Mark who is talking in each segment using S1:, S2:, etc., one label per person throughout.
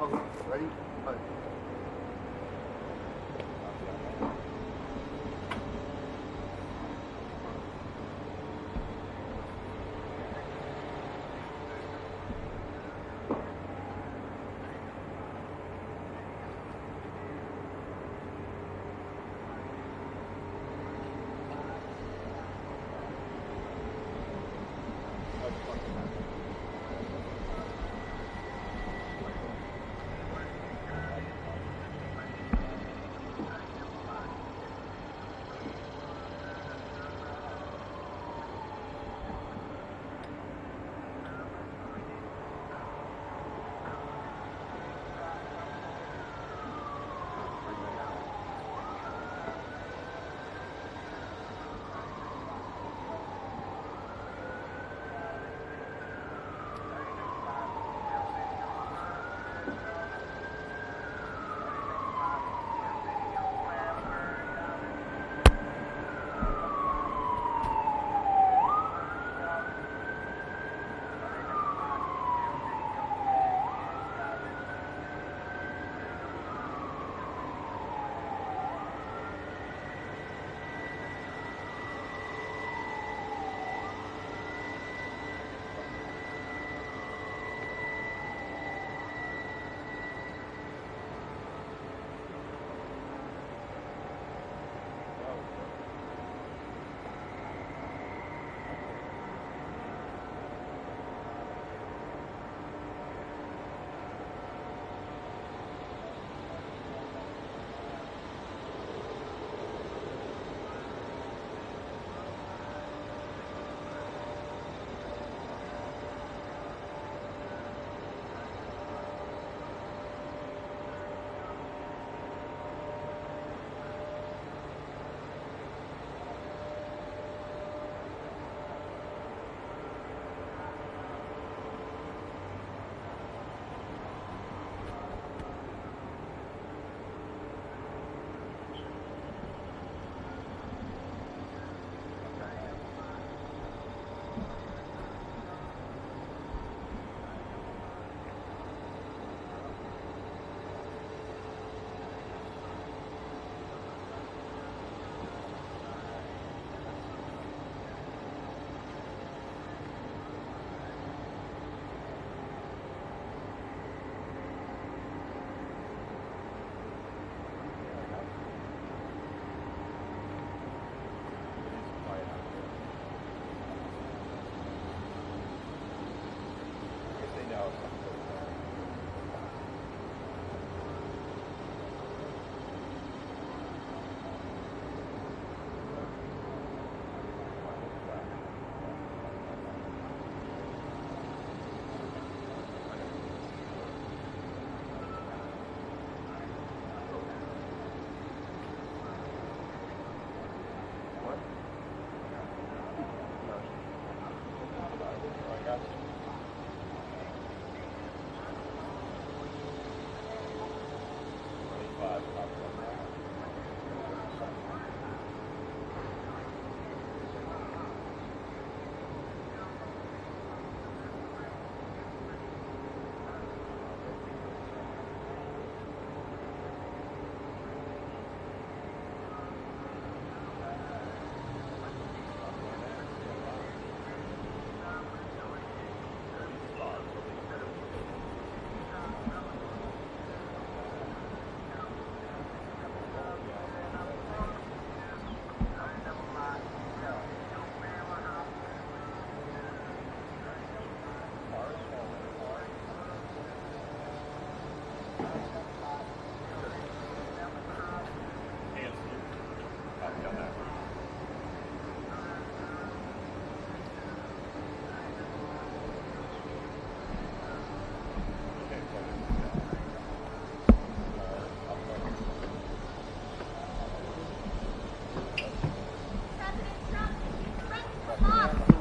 S1: Okay, ready? Bye.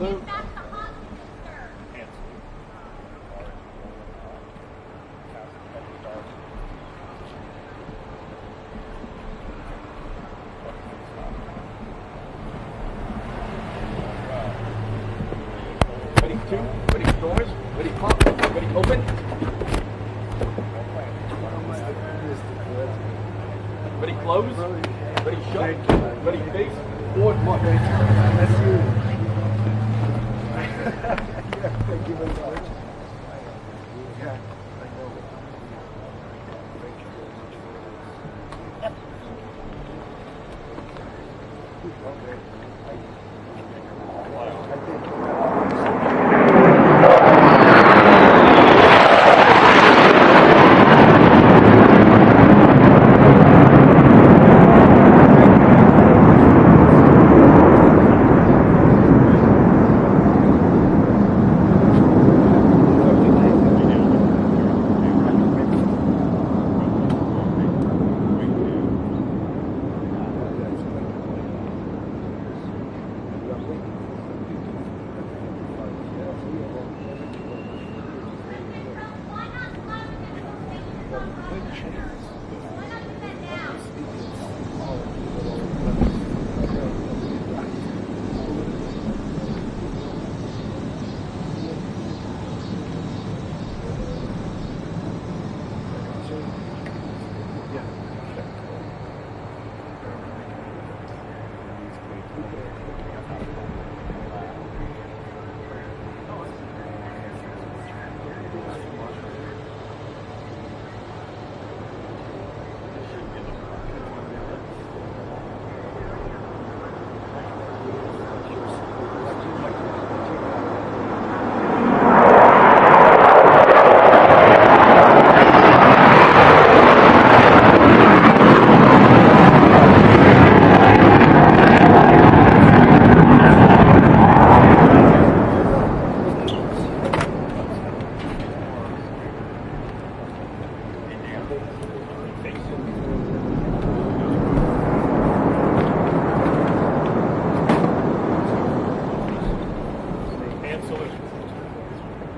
S2: Salute.
S1: That's you. Thank you very much. Yeah, I know. Thank you very much. Yep. Okay. I think.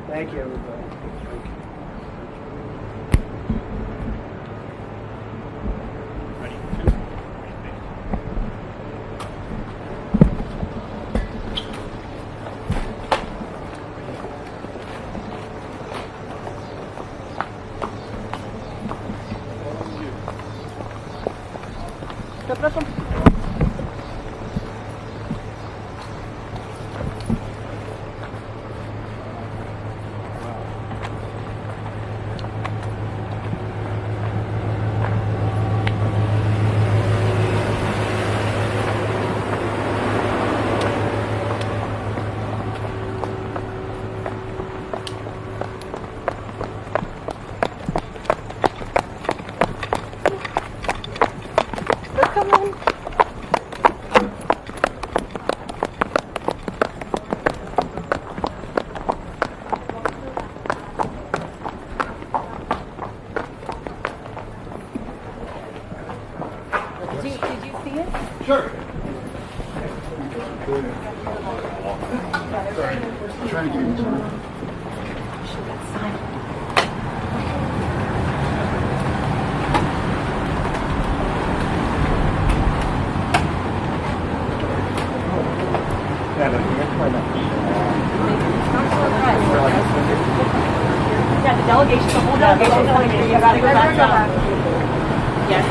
S1: Thank you, everybody. Thank you.
S3: Zapraszam. Did you see it?
S1: Sure. Trying to get into it.
S3: Yeah, the delegation, the whole delegation. You gotta go back up. Yes.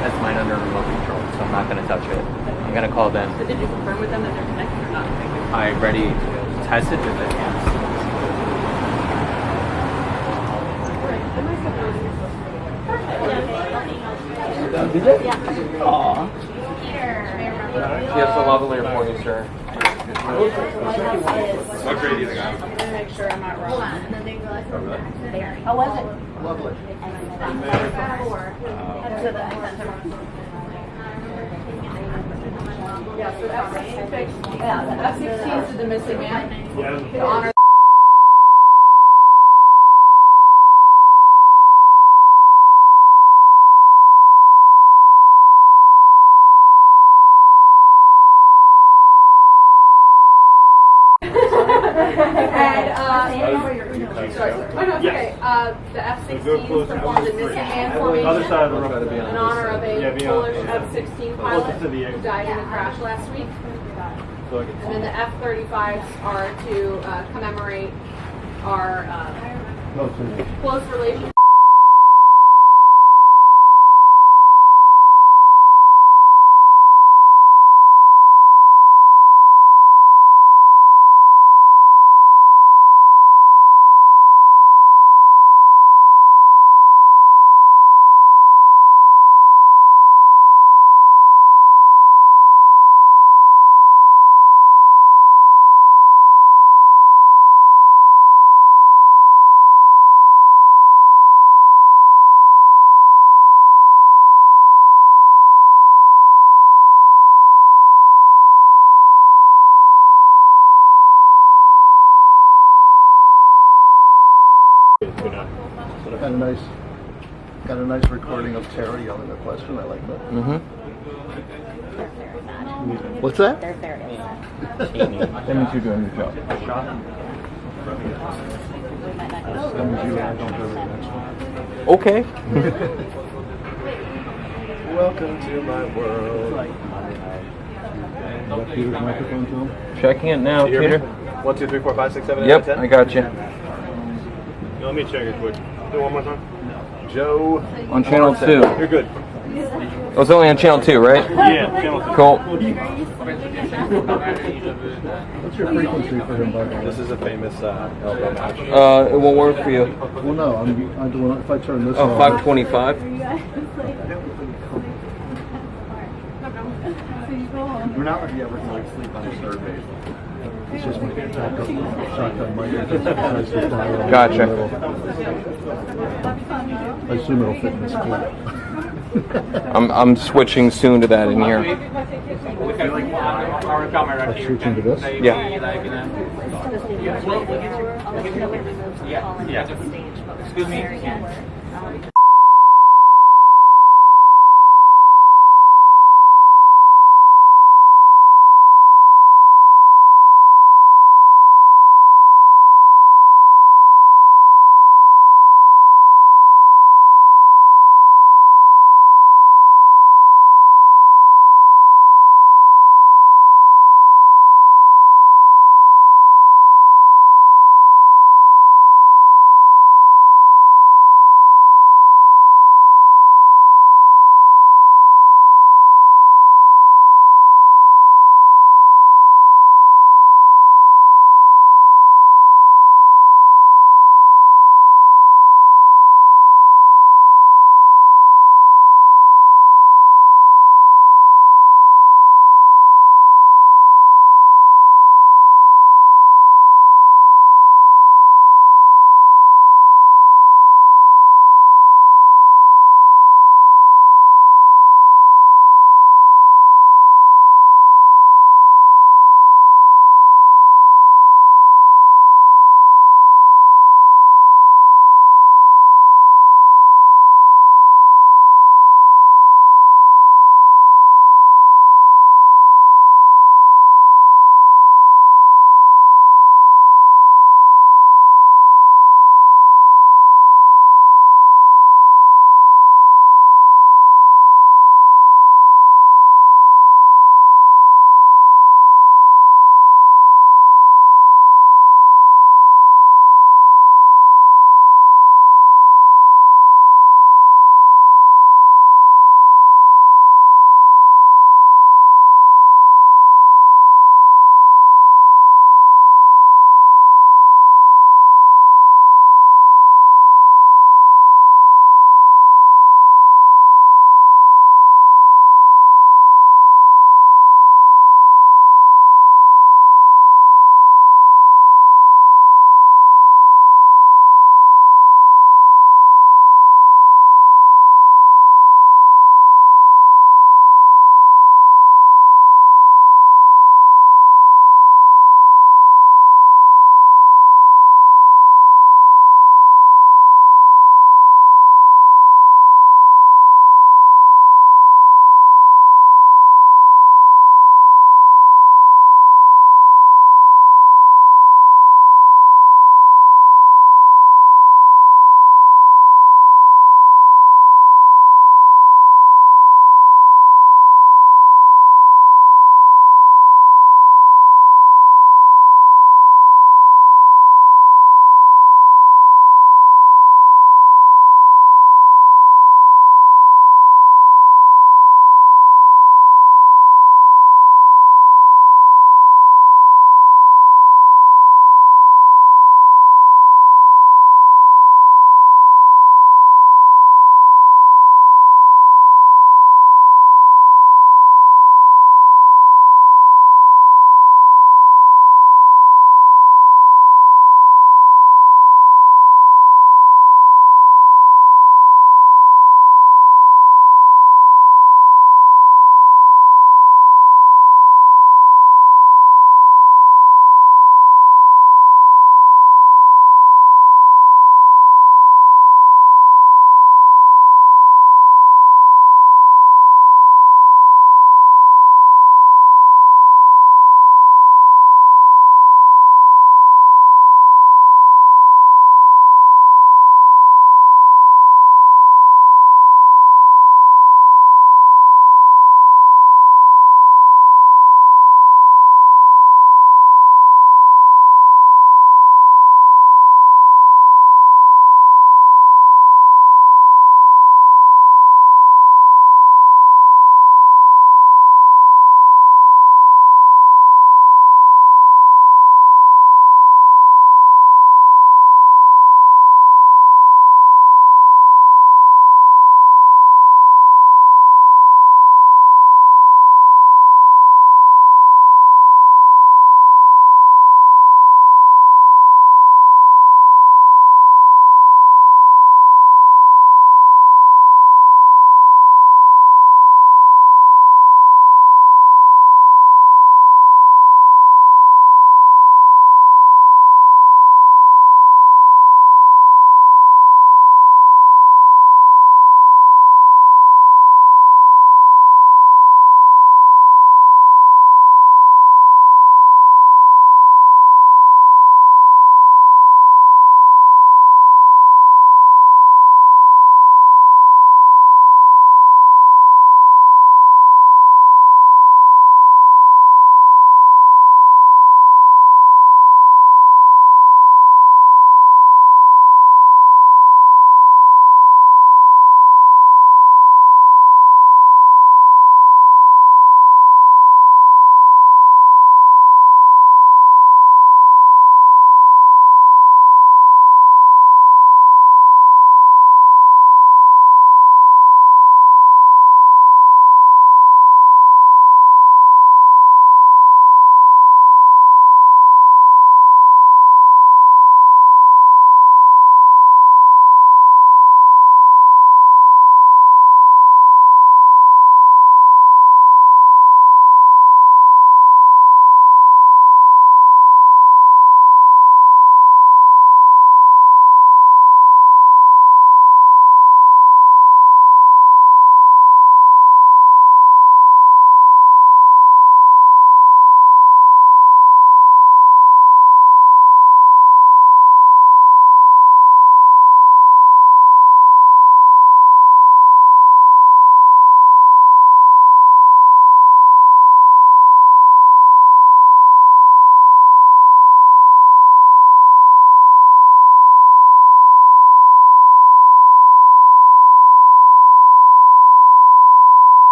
S4: That's mine under remote control, so I'm not going to touch it. I'm going to call them.
S3: So did you confirm with them that they're connected or not?
S4: I ready to test it with the hands.
S1: Did it?
S3: Yeah.
S1: Aww.
S4: Yes, a lavalier for you, sir.
S5: What grade do you think I am?
S3: I'm gonna make sure I'm not wrong.
S1: How was it?
S5: Lovely.
S3: Yeah, so F-16 fixed. Yeah, the F-16 is the missing man. To honor. The F-16 performed a missing man formation
S5: Other side of the room.
S3: in honor of a Polish F-16 pilot
S5: Closer to the
S3: who died in the crash last week.
S5: So I can
S3: And then the F-35s are to commemorate our close relationship.
S1: question. I like that.
S4: Mm-hmm.
S1: What's that?
S3: They're very upset.
S1: That means you're doing your job.
S3: We might not go
S1: That means you don't go to the next one.
S4: Okay.
S5: Welcome to my world.
S1: Is that Peter's microphone too?
S4: Checking it now,
S5: You hear
S4: Peter.
S5: me? 1, 2, 3, 4, 5, 6, 7, 8,
S4: Yep,
S5: 9, 10.
S4: I got you.
S5: Let me check it quick. Do it one more time. Joe.
S4: On channel 2.
S5: You're good.
S4: It was only on channel 2, right?
S5: Yeah, channel 2.
S4: Cool.
S1: What's your frequency for him, by the way?
S5: This is a famous elbow match.
S4: It won't work for you.
S1: Well, no, I'm doing. If I turn this
S4: Oh,
S1: on.
S4: 525.
S1: We're not going to be able to like sleep on a third base. It's just my backup shotgun mic.
S4: Gotcha.
S1: I assume it'll fit in this clip.
S4: I'm switching soon to that in here.
S1: I'll switch into this.
S4: Yeah.
S3: Excuse me.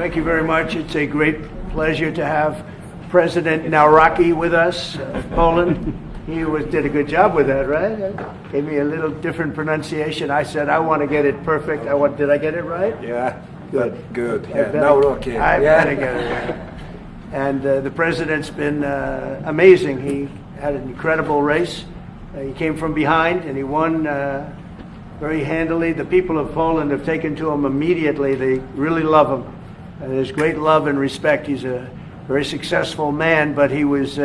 S6: Thank you very much. It's a great pleasure to have President Nawrocki with us of Poland. He did a good job with that, right? Gave me a little different pronunciation. I said, I want to get it perfect. Did I get it right?
S7: Yeah.
S6: Good.
S7: Good. Yeah. Nawrocki.
S6: I better get it right. And the president's been amazing. He had an incredible race. He came from behind and he won very handily. The people of Poland have taken to him immediately. They really love him. There's great love and respect. He's a very successful man, but he went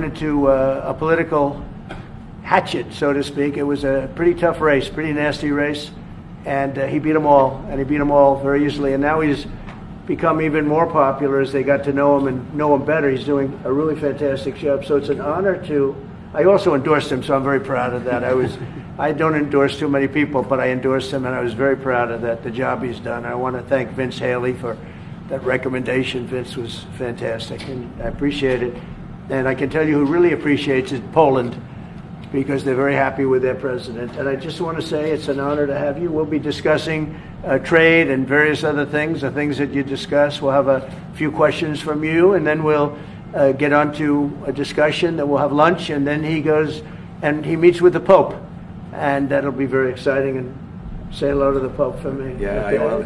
S6: into a political hatchet, so to speak. It was a pretty tough race, pretty nasty race, and he beat them all, and he beat them all very easily. And now he's become even more popular as they got to know him and know him better. He's doing a really fantastic job. So it's an honor to. I also endorsed him, so I'm very proud of that. I don't endorse too many people, but I endorsed him, and I was very proud of that, the job he's done. I want to thank Vince Haley for that recommendation. Vince was fantastic, and I appreciate it. And I can tell you who really appreciates it, Poland, because they're very happy with their president. And I just want to say it's an honor to have you. We'll be discussing trade and various other things, the things that you discuss. We'll have a few questions from you, and then we'll get on to a discussion. Then we'll have lunch, and then he goes and he meets with the Pope. And that'll be very exciting. And say hello to the Pope for me.
S7: Yeah,
S6: okay.
S7: I will.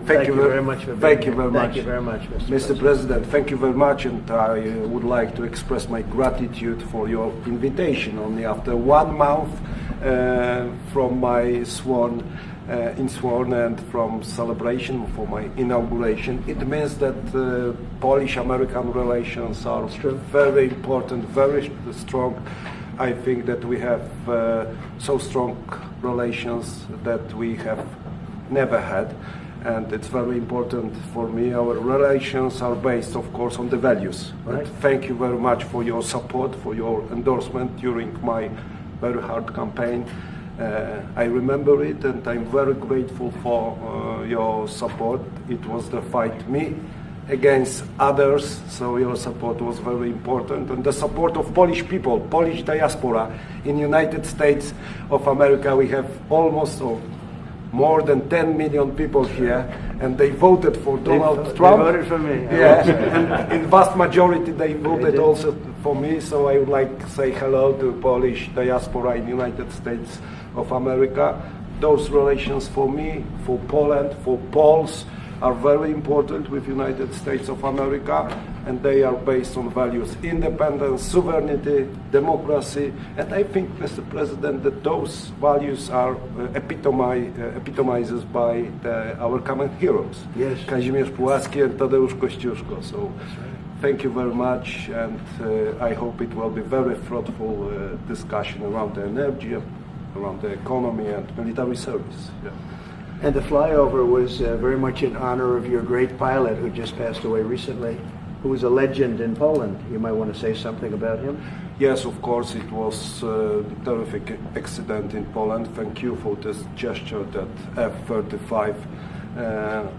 S6: Thank you very much for being here.
S7: Thank you very much, Mr. President. Thank you very much, and I would like to express my gratitude for your invitation. Only after 1 month from my sworn and from celebration for my inauguration, it means that Polish-American relations are very important, very strong. I think that we have so strong relations that we have never had, and it's very important for me. Our relations are based, of course, on the values. Right. And thank you very much for your support, for your endorsement during my very hard campaign. I remember it, and I'm very grateful for your support. It was the fight me against others, so your support was very important, and the support of Polish people, Polish diaspora in United States of America. We have almost more than 10 million people here, and they voted for Donald Trump.
S6: They voted for me.
S7: Yeah, and in vast majority they voted also for me, so I would like to say hello to Polish diaspora in United States of America. Those relations for me, for Poland, for Poles, are very important with United States of America, and they are based on values: independence, sovereignty, democracy. And I think, Mr. President, that those values are epitomized by our common heroes,
S6: yes,
S7: Kazimierz Pułaski and Tadeusz Kościuszko. So thank you very much, and I hope it will be very fruitful discussion around the energy, around the economy and military service. Yeah.
S6: And the flyover was very much in honor of your great pilot who just passed away recently, who was a legend in Poland. You might want to say something about him.
S7: Yes, of course, it was a terrific accident in Poland. Thank you for this gesture that F-35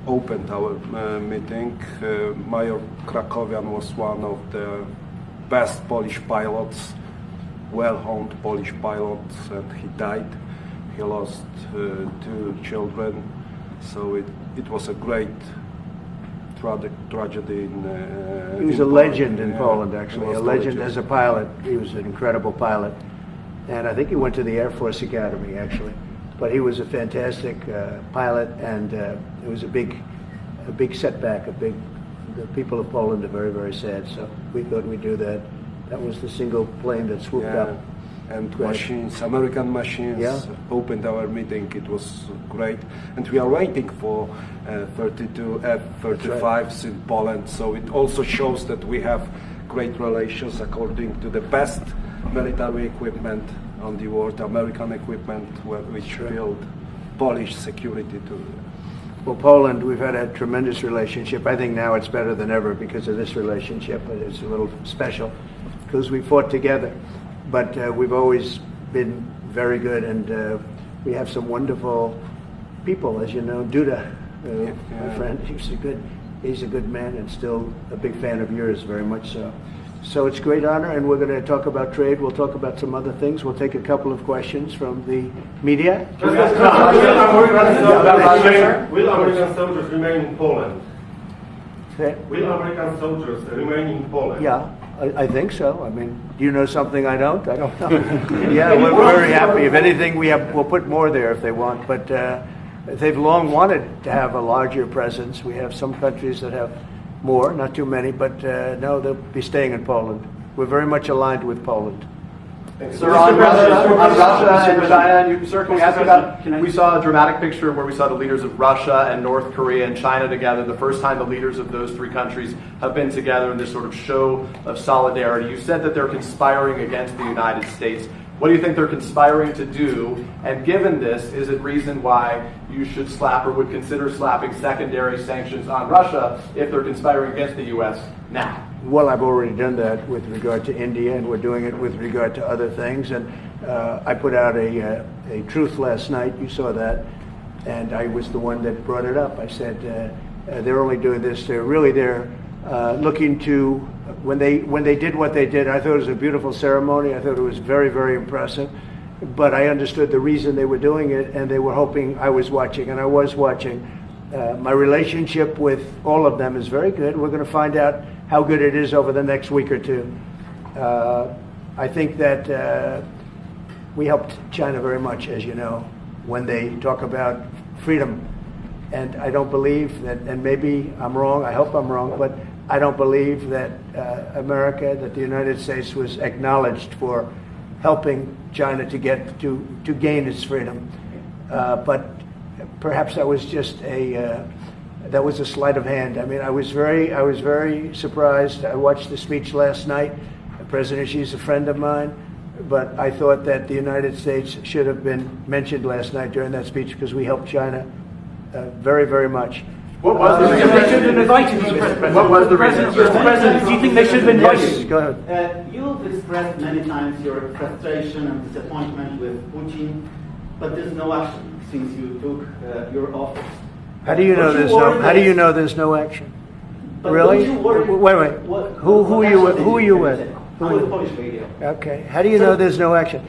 S7: opened our meeting. Major Krakowian was one of the best Polish pilots, well-honed Polish pilots, and he died. He lost 2 children, so it was a great tragedy.
S6: He was a legend in Poland, actually, a legend as a pilot. He was an incredible pilot, and I think he went to the Air Force Academy, actually. But he was a fantastic pilot, and it was a big setback. The people of Poland are very, very sad. So we thought we'd do that. That was the single plane that swooped up.
S7: And machines, American machines, opened our meeting. It was great, and we are waiting for 32 F-35s in Poland. So it also shows that we have great relations according to the best military equipment on the world, American equipment, which build Polish security too.
S6: Well, Poland, we've had a tremendous relationship. I think now it's better than ever because of this relationship. It's a little special because we fought together. But we've always been very good, and we have some wonderful people, as you know. Duda, my friend, he's a good man, and still a big fan of yours, very much so. So it's a great honor, and we're going to talk about trade. We'll talk about some other things. We'll take a couple of questions from the media.
S5: Will American soldiers remain in Poland? Will American soldiers remain in Poland?
S6: Yeah, I think so. I mean, do you know something I don't? I don't know. Yeah, we're very happy. If anything, we'll put more there if they want. But they've long wanted to have a larger presence. We have some countries that have more, not too many, but no, they'll be staying in Poland. We're very much aligned with Poland.
S1: Sir, on Russia and China, you, sir, can we ask about, we saw a dramatic picture where we saw the leaders of Russia and North Korea and China together, the first time the leaders of those three countries have been together in this sort of show of solidarity. You said that they're conspiring against the United States. What do you think they're conspiring to do? And given this, is it reason why you should slap or would consider slapping secondary sanctions on Russia if they're conspiring against the U.S. now?
S6: Well, I've already done that with regard to India, and we're doing it with regard to other things. And I put out a truth last night. You saw that. And I was the one that brought it up. I said they're only doing this. They're looking to, when they did what they did, I thought it was a beautiful ceremony. I thought it was very, very impressive. But I understood the reason they were doing it, and they were hoping I was watching, and I was watching. My relationship with all of them is very good. We're going to find out how good it is over the next week or two. I think that we helped China very much, as you know, when they talk about freedom. And I don't believe that, and maybe I'm wrong, I hope I'm wrong, but I don't believe that America, that the United States was acknowledged for helping China to gain its freedom. But perhaps that was just that was a sleight of hand. I mean, I was very surprised. I watched the speech last night. President Xi's a friend of mine, but I thought that the United States should have been mentioned last night during that speech because we helped China very, very much.
S1: What was the reason?
S3: They should have been invited, Mr. President.
S1: What was the reason?
S3: Mr. President, do you think they should have been invited?
S6: Yes, go ahead.
S8: You've expressed many times your frustration and disappointment with Putin, but there's no action since you took your office.
S6: How do you know there's no? How do you know there's no action?
S8: But
S6: Really?
S8: don't you worry-
S6: Wait. Who are you with? Who are you with?
S8: I'm with Polish radio.
S6: Okay. How do you know there's no action?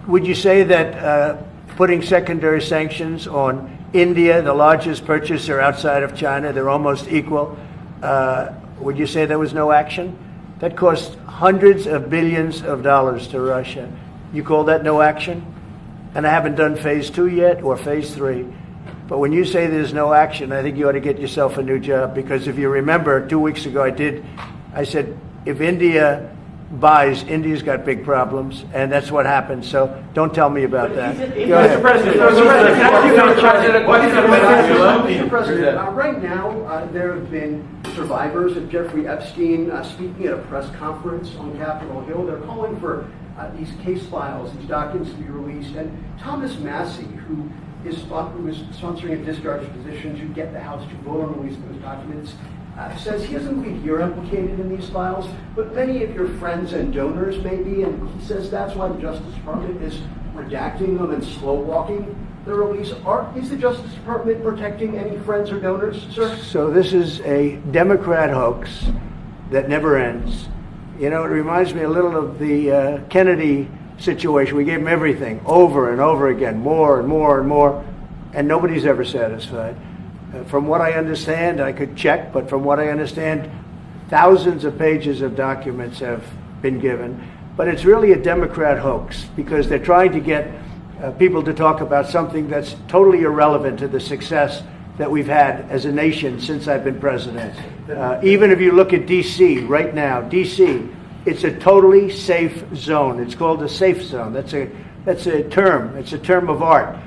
S6: Would you say that putting secondary sanctions on India, the largest purchaser outside of China, they're almost equal? Would you say there was no action? That cost hundreds of billions of dollars to Russia. You call that no action? And I haven't done phase 2 yet or phase 3. But when you say there's no action, I think you ought to get yourself a new job, because if you remember 2 weeks ago I said, if India buys, India's got big problems, and that's what happened. So don't tell me about that. Go ahead.
S1: Mr. President,
S9: Mr. President, right now there have been survivors of Jeffrey Epstein speaking at a press conference on Capitol Hill. They're calling for these case files, these documents to be released. And Thomas Massey, who was sponsoring a discharge position to get the House to vote on releasing those documents, says he doesn't believe you're implicated in these files, but many of your friends and donors may be, and he says that's why the Justice Department is redacting them and slow-walking the release. Is the Justice Department protecting any friends or donors, sir?
S6: So this is a Democrat hoax that never ends. You know, it reminds me a little of the Kennedy situation. We gave him everything over and over again, more and more and more, and nobody's ever satisfied. From what I understand, I could check, but from what I understand, thousands of pages of documents have been given. But it's really a Democrat hoax, because they're trying to get people to talk about something that's totally irrelevant to the success that we've had as a nation since I've been president. Even if you look at D.C. right now, D.C., it's a totally safe zone. It's called a safe zone. That's a term. It's a term of art.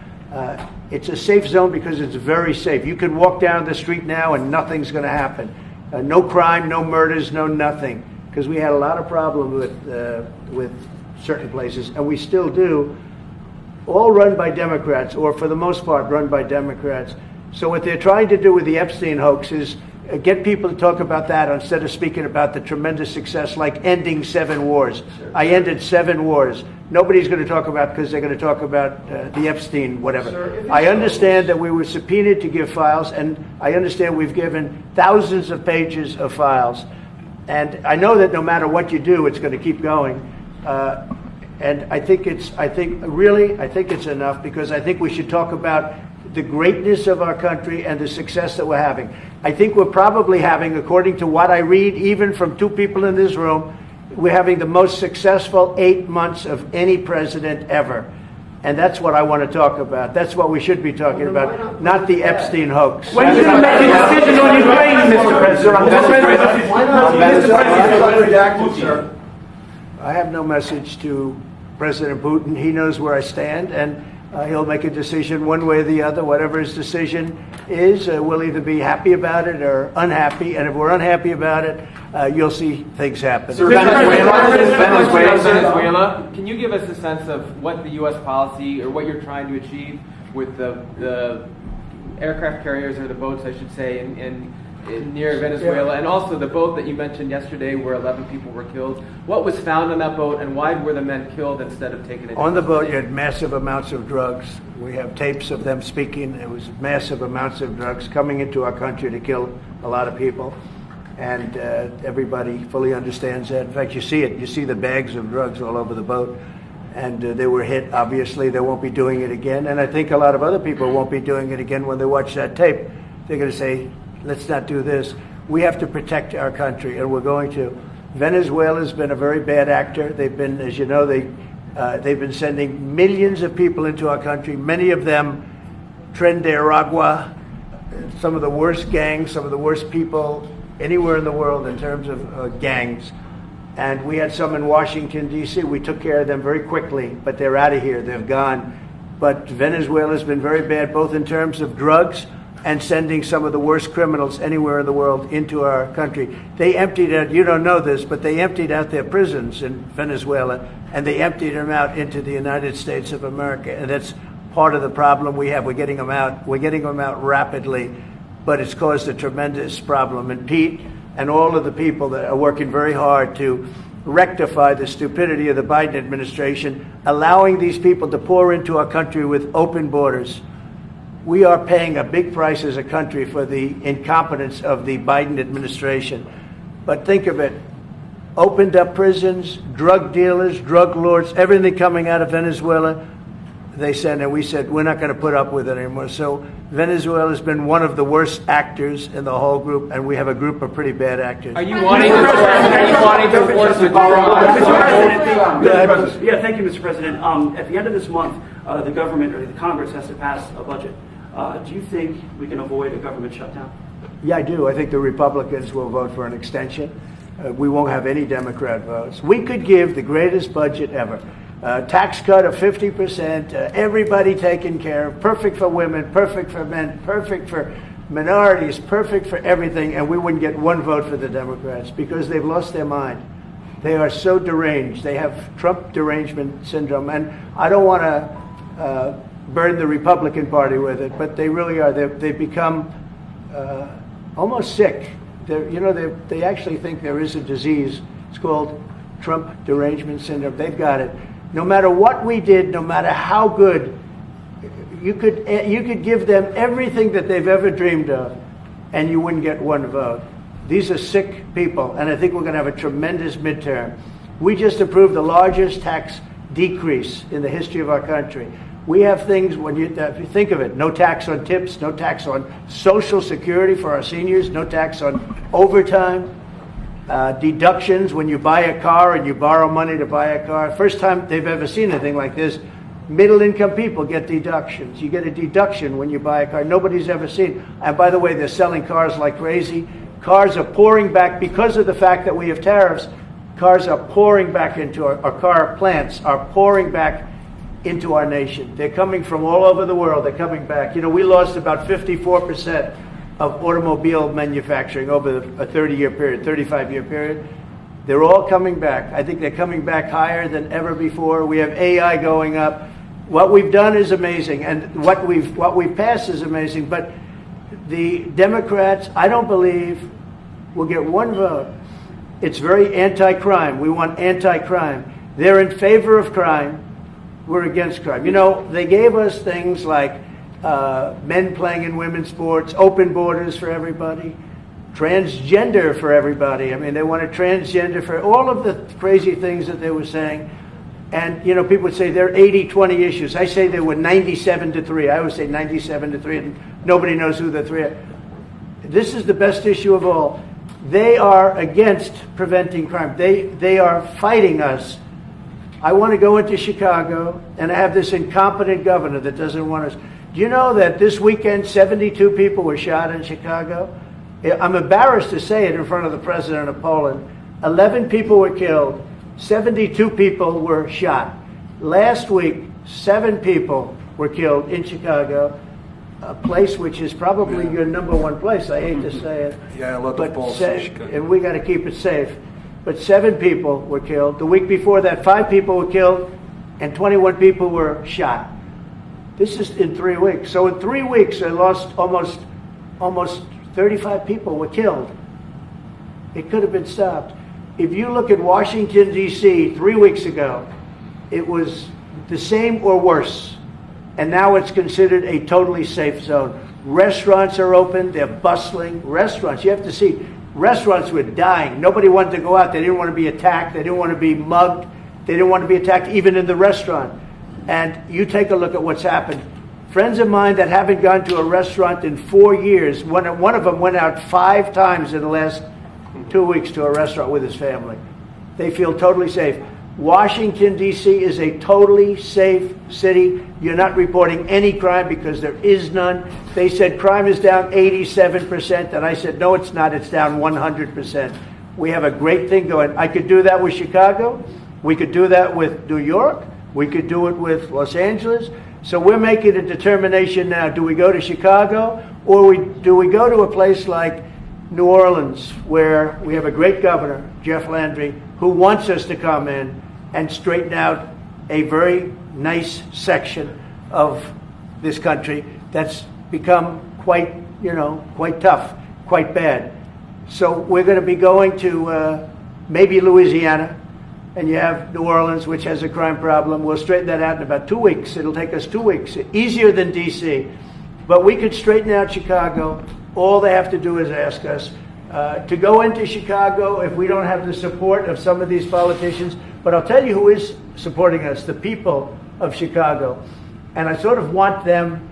S6: It's a safe zone because it's very safe. You can walk down the street now and nothing's going to happen. No crime, no murders, no nothing. Because we had a lot of problems with certain places, and we still do. All run by Democrats, or for the most part run by Democrats. So what they're trying to do with the Epstein hoax is get people to talk about that instead of speaking about the tremendous success, like ending 7 wars. I ended 7 wars. Nobody's going to talk about, because they're going to talk about the Epstein, whatever. I understand that we were subpoenaed to give files, and I understand we've given thousands of pages of files. And I know that no matter what you do, it's going to keep going. And I think it's enough, because I think we should talk about the greatness of our country and the success that we're having. I think we're probably having, according to what I read, even from two people in this room, we're having the most successful 8 months of any president ever. And that's what I want to talk about. That's what we should be talking about, not the Epstein hoax.
S10: When are you going to make a decision on Ukraine, Mr. President?
S6: I have no message to President Putin. He knows where I stand, and he'll make a decision one way or the other. Whatever his decision is, we'll either be happy about it or unhappy. And if we're unhappy about it, you'll see things happen.
S11: Venezuela, can you give us a sense of what the U.S. policy or what you're trying to achieve with the aircraft carriers, or the boats, I should say, in near Venezuela, and also the boat that you mentioned yesterday where 11 people were killed? What was found on that boat, and why were the men killed instead of taken into
S6: On the boat, you had massive amounts of drugs. We have tapes of them speaking. It was massive amounts of drugs coming into our country to kill a lot of people. And everybody fully understands that. In fact, you see it. You see the bags of drugs all over the boat. And they were hit, obviously. They won't be doing it again. And I think a lot of other people won't be doing it again when they watch that tape. They're going to say, let's not do this. We have to protect our country, and we're going to. Venezuela's been a very bad actor. They've been, as you know, they've been sending millions of people into our country, many of them Tren de Aragua, some of the worst gangs, some of the worst people anywhere in the world in terms of gangs. And we had some in Washington, D.C. We took care of them very quickly, but they're out of here. They've gone. But Venezuela's been very bad, both in terms of drugs and sending some of the worst criminals anywhere in the world into our country. They emptied out, you don't know this, but they emptied out their prisons in Venezuela, and they emptied them out into the United States of America. And that's part of the problem we have. We're getting them out. We're getting them out rapidly, but it's caused a tremendous problem. And Pete and all of the people that are working very hard to rectify the stupidity of the Biden administration, allowing these people to pour into our country with open borders. We are paying a big price as a country for the incompetence of the Biden administration. But think of it, opened up prisons, drug dealers, drug lords, everything coming out of Venezuela, they said, and we said, we're not going to put up with it anymore. So Venezuela has been one of the worst actors in the whole group, and we have a group of pretty bad actors.
S11: Are you wanting to force the
S10: Yeah, thank you, Mr. President. At the end of this month, the government or the Congress has to pass a budget. Do you think we can avoid a government shutdown?
S6: Yeah, I do. I think the Republicans will vote for an extension. We won't have any Democrat votes. We could give the greatest budget ever. Tax cut of 50%, everybody taken care of, perfect for women, perfect for men, perfect for minorities, perfect for everything, and we wouldn't get one vote for the Democrats because they've lost their mind. They are so deranged. They have Trump derangement syndrome, and I don't want to burn the Republican Party with it, but they really are. They've become almost sick. They actually think there is a disease. It's called Trump derangement syndrome. They've got it. No matter what we did, no matter how good, you could give them everything that they've ever dreamed of, and you wouldn't get one vote. These are sick people, and I think we're going to have a tremendous midterm. We just approved the largest tax decrease in the history of our country. We have things, if you think of it, no tax on tips, no tax on Social Security for our seniors, no tax on overtime, deductions when you buy a car and you borrow money to buy a car. First time they've ever seen anything like this. Middle-income people get deductions. You get a deduction when you buy a car. Nobody's ever seen. And by the way, they're selling cars like crazy. Cars are pouring back because of the fact that we have tariffs. Cars are pouring back into our car plants are pouring back into our nation. They're coming from all over the world. They're coming back. We lost about 54% of automobile manufacturing over a 30-year period, 35-year period. They're all coming back. I think they're coming back higher than ever before. We have AI going up. What we've done is amazing, and what we've passed is amazing. But the Democrats, I don't believe, will get one vote. It's very anti-crime. We want anti-crime. They're in favor of crime. We're against crime. They gave us things like men playing in women's sports, open borders for everybody, transgender for everybody. I mean, they wanted transgender for all of the crazy things that they were saying. And, people would say they're 80-20 issues. I say they were 97-3. I always say 97-3, and nobody knows who the three are. this is the best issue of all. They are against preventing crime. They are fighting us. I want to go into Chicago, and I have this incompetent governor that doesn't want us. Do you know that this weekend 72 people were shot in Chicago? I'm embarrassed to say it in front of the president of Poland. 11 people were killed. 72 people were shot. Last week, 7 people were killed in Chicago, a place which is probably your number one place. I hate to say it.
S7: Yeah, a lot of Poles in Chicago.
S6: And we got to keep it safe. But 7 people were killed. The week before that, 5 people were killed, and 21 people were shot. This is in 3 weeks. So in 3 weeks, I lost almost 35 people were killed. It could have been stopped. If you look at Washington, D.C., 3 weeks ago, it was the same or worse. And now it's considered a totally safe zone. Restaurants are open. They're bustling. Restaurants, you have to see, restaurants were dying. Nobody wanted to go out. They didn't want to be attacked. They didn't want to be mugged. They didn't want to be attacked even in the restaurant. And you take a look at what's happened. Friends of mine that haven't gone to a restaurant in 4 years, one of them went out 5 times in the last 2 weeks to a restaurant with his family. They feel totally safe. Washington, D.C. is a totally safe city. You're not reporting any crime because there is none. They said crime is down 87%, and I said, no, it's not. It's down 100%. We have a great thing going. I could do that with Chicago. We could do that with New York. We could do it with Los Angeles. So we're making a determination now. Do we go to Chicago, or do we go to a place like New Orleans, where we have a great governor, Jeff Landry, who wants us to come in and straighten out a very nice section of this country that's become quite tough, quite bad. So we're going to be going to maybe Louisiana, and you have New Orleans, which has a crime problem. We'll straighten that out in about 2 weeks. It'll take us 2 weeks, easier than D.C. But we could straighten out Chicago. All they have to do is ask us. To go into Chicago, if we don't have the support of some of these politicians, but I'll tell you who is supporting us, the people of Chicago. And I sort of want them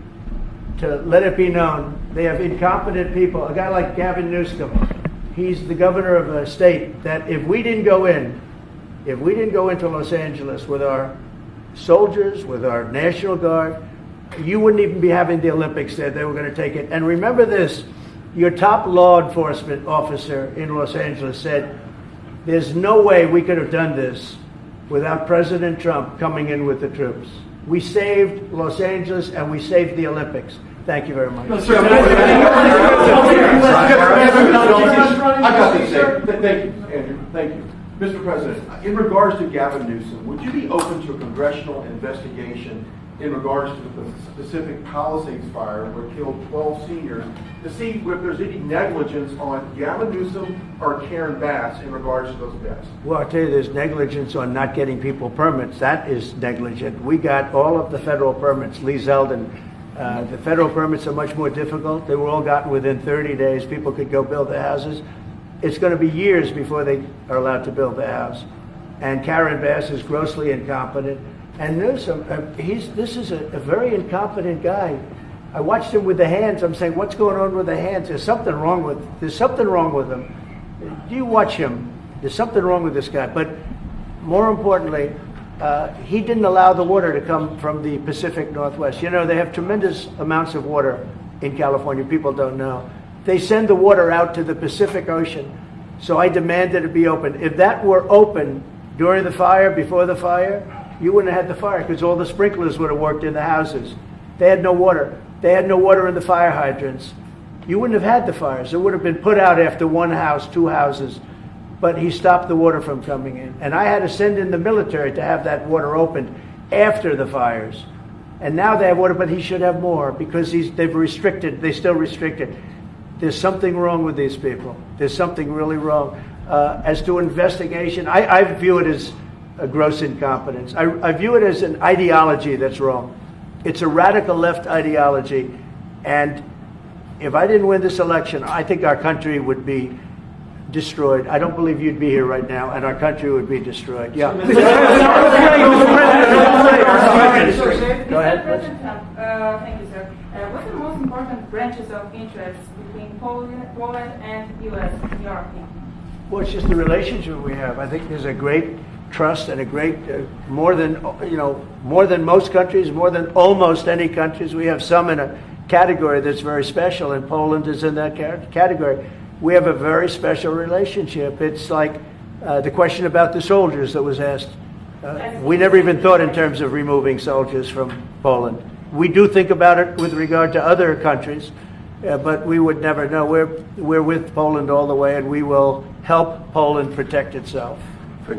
S6: to let it be known. They have incompetent people. A guy like Gavin Newsom, he's the governor of a state that if we didn't go into Los Angeles with our soldiers, with our National Guard, you wouldn't even be having the Olympics there. They were going to take it. And remember this, your top law enforcement officer in Los Angeles said, there's no way we could have done this without President Trump coming in with the troops. We saved Los Angeles and we saved the Olympics. Thank you very much.
S1: I got this, Thank you, Andrew. Thank you. Mr. President, in regards to Gavin Newsom, would you be open to a congressional investigation in regards to the specific Palisades fire where killed 12 seniors to see if there's any negligence on Gavin Newsom or Karen Bass in regards to those deaths?
S6: Well, I'll tell you, there's negligence on not getting people permits. That is negligent. We got all of the federal permits. Lee Zeldin, the federal permits are much more difficult. They were all gotten within 30 days. People could go build their houses. It's going to be years before they are allowed to build their house. And Karen Bass is grossly incompetent. And Newsom, this is a very incompetent guy. I watched him with the hands. I'm saying, what's going on with the hands? There's something wrong with him. Do you watch him? There's something wrong with this guy. But more importantly, he didn't allow the water to come from the Pacific Northwest. You know, they have tremendous amounts of water in California. People don't know. They send the water out to the Pacific Ocean. So I demanded it be open. If that were open during the fire, before the fire, you wouldn't have had the fire because all the sprinklers would have worked in the houses. They had no water. They had no water in the fire hydrants. You wouldn't have had the fires. It would have been put out after one house, 2 houses. But he stopped the water from coming in. And I had to send in the military to have that water opened after the fires. And now they have water, but he should have more because they still restricted. There's something wrong with these people. There's something really wrong. As to investigation, I view it as a gross incompetence. I view it as an ideology that's wrong. It's a radical left ideology. And if I didn't win this election, I think our country would be destroyed. I don't believe you'd be here right now, and our country would be destroyed. Yeah. Go ahead.
S12: Thank you, sir. What are the most important branches of
S2: interests between Poland and U.S. in your opinion?
S6: Well, it's just the relationship we have. I think there's a great trust and a great, more than most countries, more than almost any countries. We have some in a category that's very special, and Poland is in that category. We have a very special relationship. It's like the question about the soldiers that was asked. We never even thought in terms of removing soldiers from Poland. We do think about it with regard to other countries, but we would never know. We're with Poland all the way, and we will help Poland protect itself.
S7: I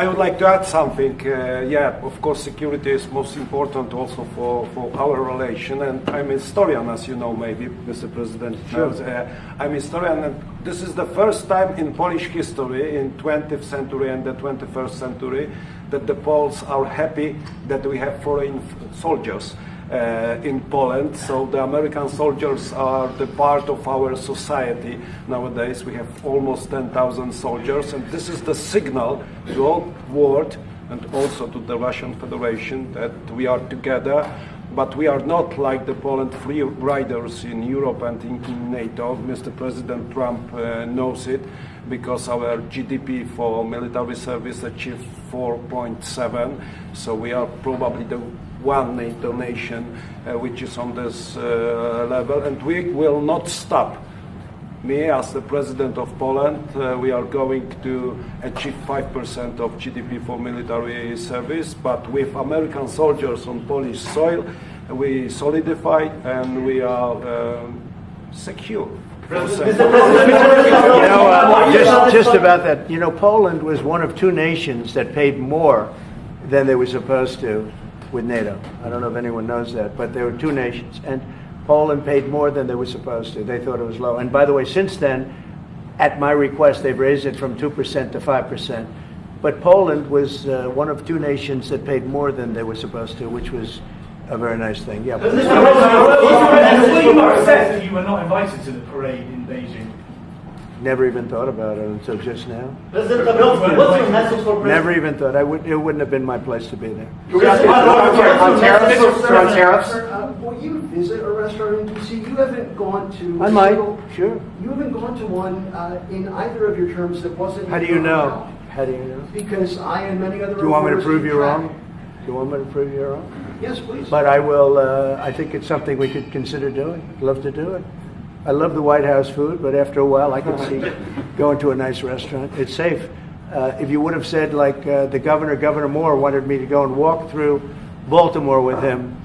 S7: would like to add something. Of course, security is most important also for our relation. And I'm a historian, as you know, maybe, Mr. President.
S6: Sure.
S7: I'm a historian, and this is the first time in Polish history, in 20th century and the 21st century, that the Poles are happy that we have foreign soldiers in Poland. So the American soldiers are the part of our society nowadays. We have almost 10,000 soldiers, and this is the signal to the whole world and also to the Russian Federation that we are together. But we are not like the Poland free riders in Europe and in NATO. Mr. President Trump knows it, because our GDP for military service achieved 4.7. So we are probably the one NATO nation which is on this level, and we will not stop. Me, as the President of Poland, we are going to achieve 5% of GDP for military service, but with American soldiers on Polish soil, we solidify and we are secure.
S6: Just about that. Poland was one of two nations that paid more than they were supposed to with NATO. I don't know if anyone knows that, but there were two nations, and Poland paid more than they were supposed to. They thought it was low. And by the way, since then, at my request, they've raised it from 2% to 5%. But Poland was one of two nations that paid more than they were supposed to, which was a very nice thing. Yeah.
S12: William said you were not invited to the parade in Beijing.
S6: Never even thought about it until just now.
S8: President Nawrocki, what's your message for President?
S6: Never even thought. It wouldn't have been my place to be there.
S1: On tariffs?
S9: Will you visit a restaurant in D.C.? You haven't gone to...
S6: I might, sure.
S9: You haven't gone to one in either of your terms that wasn't...
S6: How do you know? How do you know?
S9: Because I and many other...
S6: Do you want me to prove you wrong? Do you want me to prove you wrong?
S9: Yes, please.
S6: But I will, I think it's something we could consider doing. I'd love to do it. I love the White House food, but after a while I could see going to a nice restaurant. It's safe. If you would have said, like the Governor Moore wanted me to go and walk through Baltimore with him,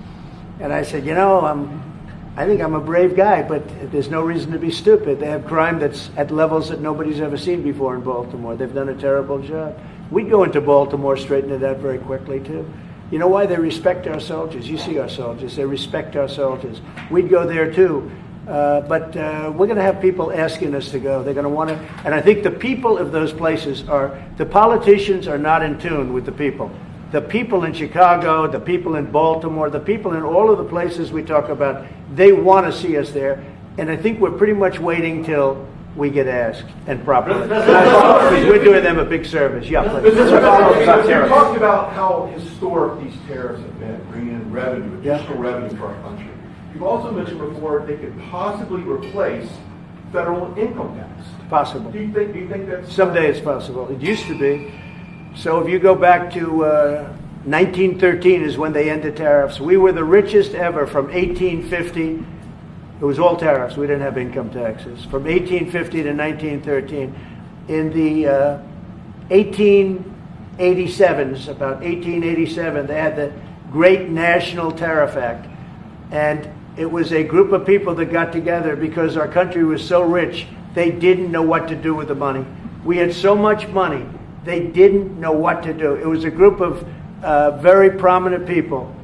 S6: and I said, I think I'm a brave guy, but there's no reason to be stupid. They have crime that's at levels that nobody's ever seen before in Baltimore. They've done a terrible job. We'd go into Baltimore, straighten it out very quickly, too. You know why? They respect our soldiers. You see our soldiers. They respect our soldiers. We'd go there, too. But we're going to have people asking us to go. They're going to want to, and I think the people of those places the politicians are not in tune with the people. The people in Chicago, the people in Baltimore, the people in all of the places we talk about, they want to see us there. And I think we're pretty much waiting till we get asked, and properly. Because we're doing them a big service. Yeah, please.
S12: You talked about how historic these tariffs have been, bringing in revenue, additional revenue for our country. You've also mentioned before they could possibly replace federal income tax.
S6: Possible.
S12: Do you think that's...
S6: Someday it's possible. It used to be. So if you go back to 1913 is when they ended tariffs. We were the richest ever from 1850. It was all tariffs. We didn't have income taxes. From 1850 to 1913. In the 1887s, about 1887, they had the Great National Tariff Act. And it was a group of people that got together because our country was so rich, they didn't know what to do with the money. We had so much money, they didn't know what to do. It was a group of very prominent people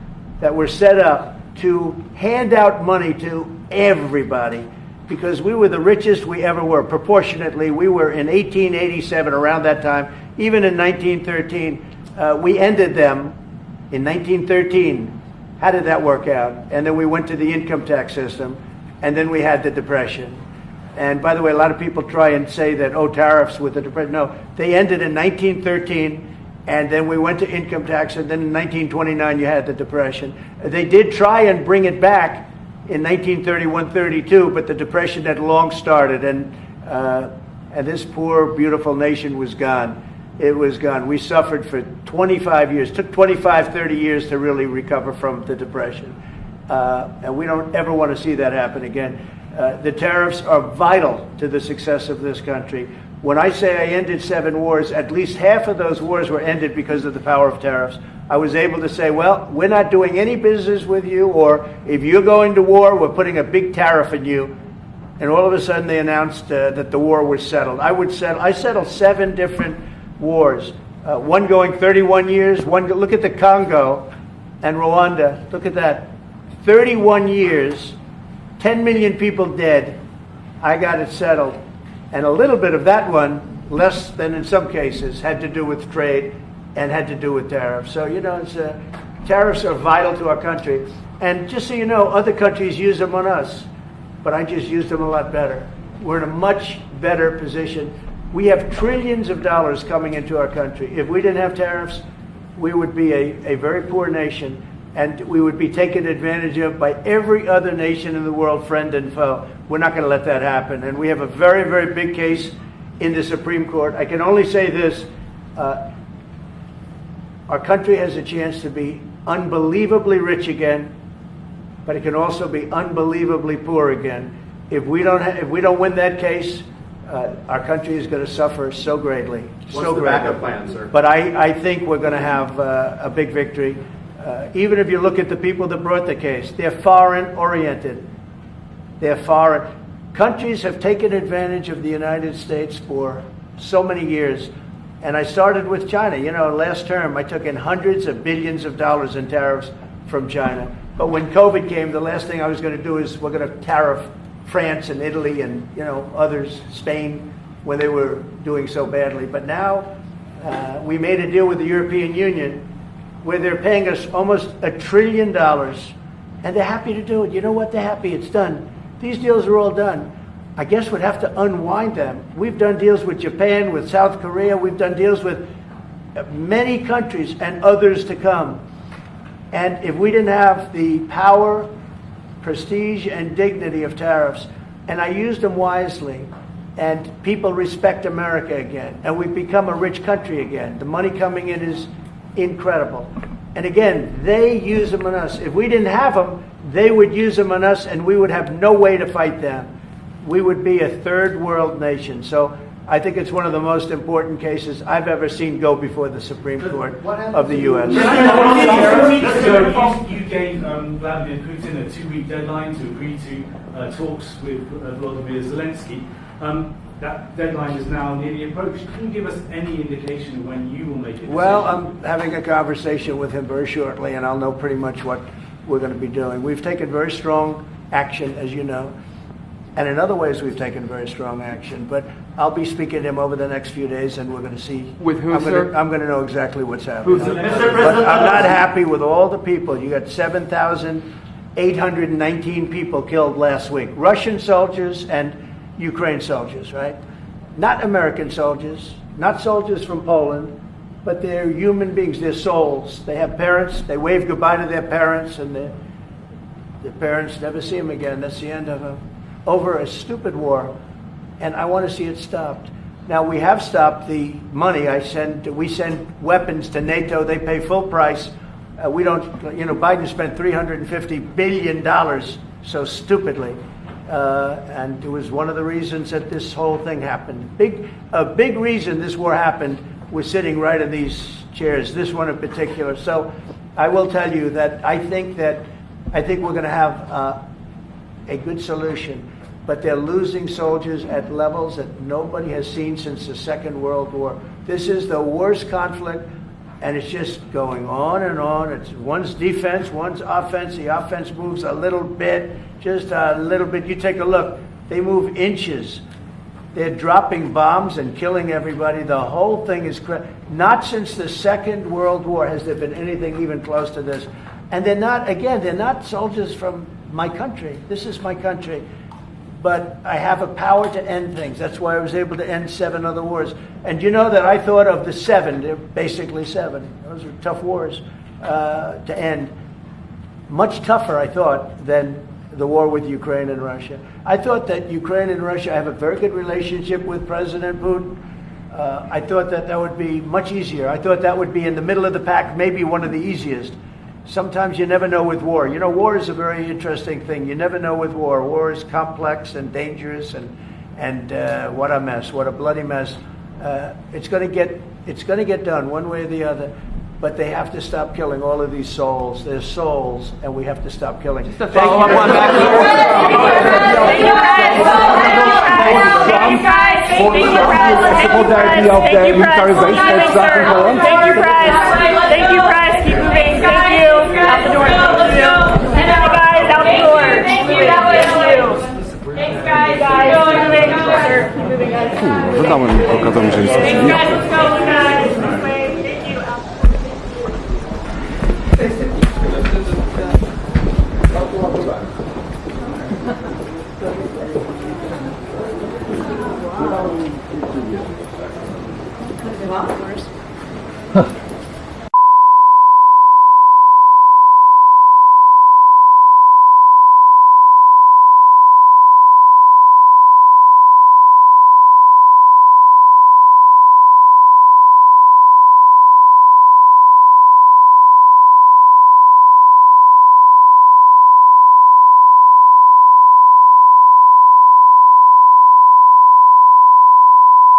S6: that were set up to hand out money to everybody because we were the richest we ever were. Proportionately, we were in 1887, around that time, even in 1913. We ended them in 1913. How did that work out? And then we went to the income tax system, and then we had the Depression. And by the way, a lot of people try and say that, tariffs with the Depression. No, they ended in 1913, and then we went to income tax, and then in 1929 you had the Depression. They did try and bring it back in 1931-32, but the Depression had long started, and this poor, beautiful nation was gone. It was gone. We suffered for 25 years. It took 25, 30 years to really recover from the Depression. And we don't ever want to see that happen again. The tariffs are vital to the success of this country. When I say I ended 7 wars, at least half of those wars were ended because of the power of tariffs. I was able to say, well, we're not doing any business with you, or if you're going to war, we're putting a big tariff on you. And all of a sudden they announced that the war was settled. I settled 7 different wars, one going 31 years, look at the Congo and Rwanda, look at that, 31 years, 10 million people dead, I got it settled. And a little bit of that one, less than in some cases, had to do with trade and had to do with tariffs. So, tariffs are vital to our country. And just so you know, other countries use them on us, but I just use them a lot better. We're in a much better position. We have trillions of dollars coming into our country. If we didn't have tariffs, we would be a very poor nation, and we would be taken advantage of by every other nation in the world, friend and foe. We're not going to let that happen. And we have a very, very big case in the Supreme Court. I can only say this. Our country has a chance to be unbelievably rich again, but it can also be unbelievably poor again. If we don't win that case, our country is going to suffer so greatly.
S1: What's the backup plan, sir?
S6: But I think we're going to have a big victory. Even if you look at the people that brought the case, they're foreign-oriented. They're foreign. Countries have taken advantage of the United States for so many years. And I started with China. Last term, I took in hundreds of billions of dollars in tariffs from China. But when COVID came, the last thing I was going to do is we're going to tariff France and Italy and others, Spain, when they were doing so badly. But now we made a deal with the European Union where they're paying us almost $1 trillion, and they're happy to do it. You know what? They're happy. It's done. These deals are all done. I guess we'd have to unwind them. We've done deals with Japan, with South Korea. We've done deals with many countries and others to come. And if we didn't have the power, prestige, and dignity of tariffs, and I used them wisely, and people respect America again, and we've become a rich country again. The money coming in is incredible. And again, they use them on us. If we didn't have them, they would use them on us, and we would have no way to fight them. We would be a third world nation. So I think it's one of the most important cases I've ever seen go before the Supreme Court of the U.S.
S13: 2 weeks ago, you gave Vladimir Putin a 2-week deadline to agree to talks with Volodymyr Zelensky. That deadline is now nearly approached. Can you give us any indication of when you will make it?
S6: Well, I'm having a conversation with him very shortly, and I'll know pretty much what we're going to be doing. We've taken very strong action, as you know. And in other ways, we've taken very strong action. But I'll be speaking to him over the next few days, and we're going to see.
S11: With who, sir?
S6: I'm going to know exactly what's happening. But I'm not happy with all the people. You got 7,819 people killed last week. Russian soldiers and Ukraine soldiers, right? Not American soldiers, not soldiers from Poland, but they're human beings. They're souls. They have parents. They wave goodbye to their parents, and their parents never see them again. That's the end of them. Over a stupid war, and I want to see it stopped. Now, we have stopped the money we send weapons to NATO. They pay full price. We don't, Biden spent $350 billion so stupidly. And it was one of the reasons that this whole thing happened. A big reason this war happened was sitting right in these chairs, this one in particular. So I will tell you that I think we're going to have a good solution. But they're losing soldiers at levels that nobody has seen since the Second World War. This is the worst conflict, and it's just going on and on. It's one's defense, one's offense. The offense moves a little bit, just a little bit. You take a look. They move inches. They're dropping bombs and killing everybody. The whole thing is not since the Second World War has there been anything even close to this. And they're not soldiers from my country. This is my country. But I have a power to end things. That's why I was able to end 7 other wars. And you know that I thought of the 7, they're basically 7. Those are tough wars to end. Much tougher, I thought, than the war with Ukraine and Russia. I thought that Ukraine and Russia have a very good relationship with President Putin. I thought that that would be much easier. I thought that would be in the middle of the pack, maybe one of the easiest. Sometimes you never know with war. You know, war is a very interesting thing. You never know with war. War is complex and dangerous, and what a mess, what a bloody mess. It's going to get done one way or the other. But they have to stop killing all of these souls. There's souls, and we have to stop killing.
S11: Just to follow up on that.
S7: Thank you, guys.